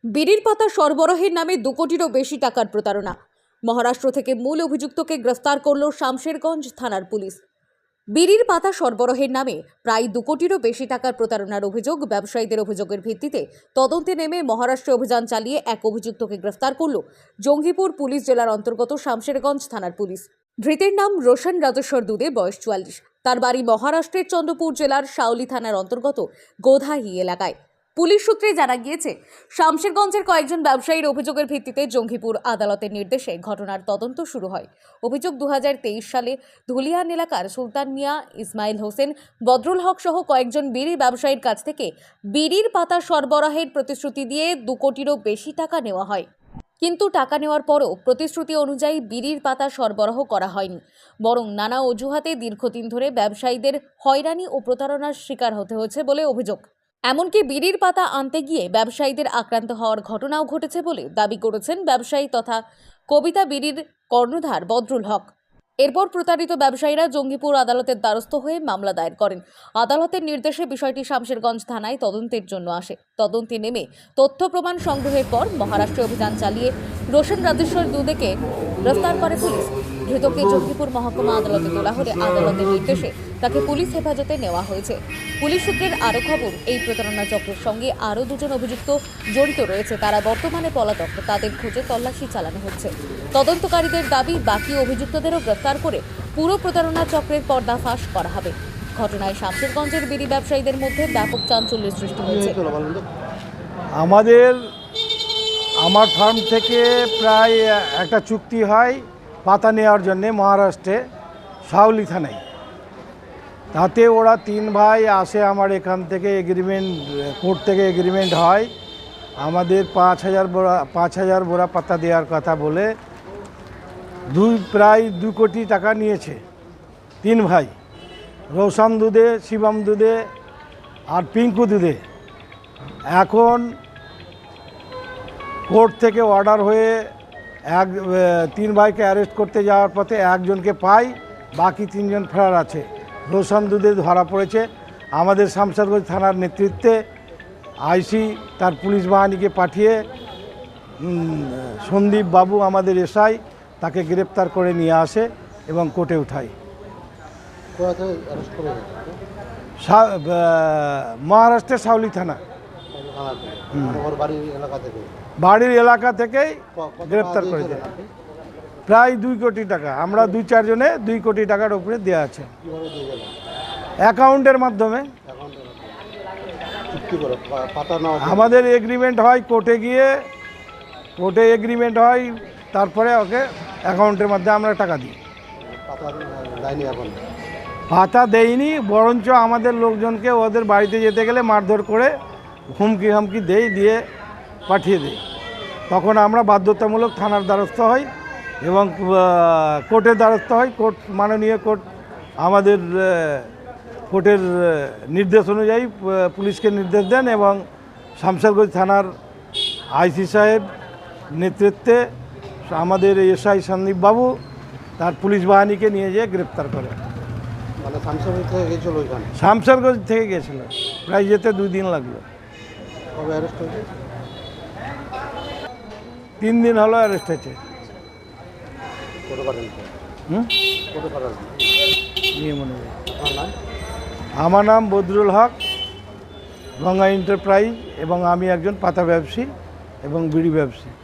বিড়ির পাতা সরবরাহের নামে 2 কোটিরও বেশি টাকার প্রতারণা। মহারাষ্ট্র থেকে মূল অভিযুক্তকে গ্রেফতার করল শামশেরগঞ্জ থানার পুলিশ। বিড়ির পাতা সরবরাহের নামে প্রায় 2 কোটিরও বেশি টাকার প্রতারণার অভিযোগ। ব্যবসায়ীদের অভিযোগের ভিত্তিতে তদন্তে নেমে মহারাষ্ট্রে অভিযান চালিয়ে এক অভিযুক্তকে গ্রেফতার করল জঙ্গিপুর পুলিশ জেলার অন্তর্গত শামশেরগঞ্জ থানার পুলিশ। ধৃতের নাম রোশন রাজেশ্বর দুদে, বয়স 44। তার বাড়ি মহারাষ্ট্রের চন্দ্রপুর জেলার শাওলি থানার অন্তর্গত গোধাহি এলাকায়। পুলিশ সূত্রে জানা গিয়েছে, শামশেরগঞ্জের কয়েকজন ব্যবসায়ীর অভিযোগের ভিত্তিতে জঙ্গিপুর আদালতের নির্দেশে ঘটনার তদন্ত শুরু হয়। অভিযোগ 2023 সালে ধুলিয়ান এলাকার সুলতান মিয়া, ইসমাইল হোসেন, বদরুল হক সহ কয়েকজন বিড়ি ব্যবসায়ীর কাছ থেকে বিড়ির পাতা সরবরাহের প্রতিশ্রুতি দিয়ে 2 কোটিরও বেশি টাকা নেওয়া হয়। কিন্তু টাকা নেওয়ার পরও প্রতিশ্রুতি অনুযায়ী বিড়ির পাতা সরবরাহ করা হয়নি, বরং নানা অজুহাতে দীর্ঘদিন ধরে ব্যবসায়ীদের হয়রানি ও প্রতারণার শিকার হতে হয়েছে বলে অভিযোগ। এমনকি বিড়ির পাতা আনতে গিয়ে ব্যবসায়ীদের আক্রান্ত হওয়ার ঘটনাও ঘটেছে বলে দাবি করেছেন ব্যবসায়ী তথা কবিতা বিড়ির কর্ণধার বদরুল হক। এরপর প্রতারিত ব্যবসায়ীরা জঙ্গিপুর আদালতের দ্বারস্থ হয়ে মামলা দায়ের করেন। আদালতের নির্দেশে বিষয়টি শামশেরগঞ্জ থানায় তদন্তের জন্য আসে। তদন্তে নেমে তথ্য প্রমাণ সংগ্রহের পর মহারাষ্ট্রে অভিযান চালিয়ে রোশন রাজেশ্বর দুদেকে গ্রেফতার করে পুলিশ। ধৃতকে জঙ্গিপুর মহকুমা আদালতে তোলা হলে আদালতের নির্দেশে তাকে পুলিশ হেফাজতে নেওয়া হয়েছে। পুলিশ সূত্রের আরও খবর, এই প্রতারণা চক্রের সঙ্গে আরও 2 জন অভিযুক্ত জড়িত রয়েছে। তারা বর্তমানে পলাতক। তাদের খোঁজে তল্লাশি চালানো হচ্ছে। তদন্তকারীদের দাবি, বাকি অভিযুক্তদেরও গ্রেফতার করে পুরো প্রতারণা চক্রের পর্দাফাশ করা হবে। ঘটনায় শামশেরগঞ্জের বিড়ি ব্যবসায়ীদের মধ্যে ব্যাপক চাঞ্চল্যের সৃষ্টি হয়েছে। আমার ফার্ম থেকে প্রায় একটা চুক্তি হয় পাতা নেওয়ার জন্যে মহারাষ্ট্রে শাওলি থানায়। তাতে ওরা 3 ভাই আসে, আমার এখান থেকে এগ্রিমেন্ট, কোর্ট থেকে এগ্রিমেন্ট হয় আমাদের 5,000 বোরা পাতা দেওয়ার কথা বলে প্রায় 2 কোটি টাকা নিয়েছে 3 ভাই, রোশন দুদে, শিবম দুদে আর পিঙ্কু দুদে। এখন কোর্ট থেকে অর্ডার হয়ে 3 ভাইকে অ্যারেস্ট করতে যাওয়ার পথে একজনকে পাই, বাকি 3 জন ফেরার আছে। রোশন দুদে ধরা পড়েছে। আমাদের শামশেরগঞ্জ থানার নেতৃত্বে আইসি তার পুলিশ বাহিনীকে পাঠিয়ে সন্দীপ বাবু আমাদের এসআই তাকে গ্রেপ্তার করে নিয়ে আসে এবং কোর্টে উঠায়। মহারাষ্ট্রের শাওলি থানা, বাড়ির এলাকা থেকেই গ্রেপ্তার করেছে। প্রায় 2 কোটি টাকা। আমরা 2-4 জনে 2 কোটি টাকার উপরে দেওয়া আছে অ্যাকাউন্টের মাধ্যমে। আমাদের এগ্রিমেন্ট হয় কোর্টে গিয়ে, কোর্টে এগ্রিমেন্ট হয়, তারপরে ওকে অ্যাকাউন্টের মাধ্যমে আমরা টাকা দিই। পাতা দেয়নি, বরঞ্চ আমাদের লোকজনকে ওদের বাড়িতে যেতে গেলে মারধর করে হুমকি দিয়ে পাঠিয়ে দেয়। তখন আমরা বাধ্যতামূলক থানার দ্বারস্থ হই এবং কোর্টের দ্বারস্থ হই। কোর্ট, মাননীয় কোর্ট আমাদের কোর্টের নির্দেশ অনুযায়ী পুলিশকে নির্দেশ দেন এবং শামশেরগঞ্জ থানার আইসি সাহেব নেতৃত্বে আমাদের এসআই সন্দীপ বাবু তার পুলিশ বাহিনীকে নিয়ে যেয়ে গ্রেপ্তার করে। মানে শামশেরগঞ্জ থেকে গিয়েছিল ওইখানে? শামশেরগঞ্জ থেকে গিয়েছিল, প্রায় যেতে 2 দিন লাগলো। কবে অ্যারেস্ট হয়েছে? 3 দিন হলো অ্যারেস্ট হয়েছে। আমার নাম বদরুল হক, গঙ্গা এন্টারপ্রাইজ, এবং আমি একজন পাতা ব্যবসায়ী এবং বিড়ি ব্যবসায়ী।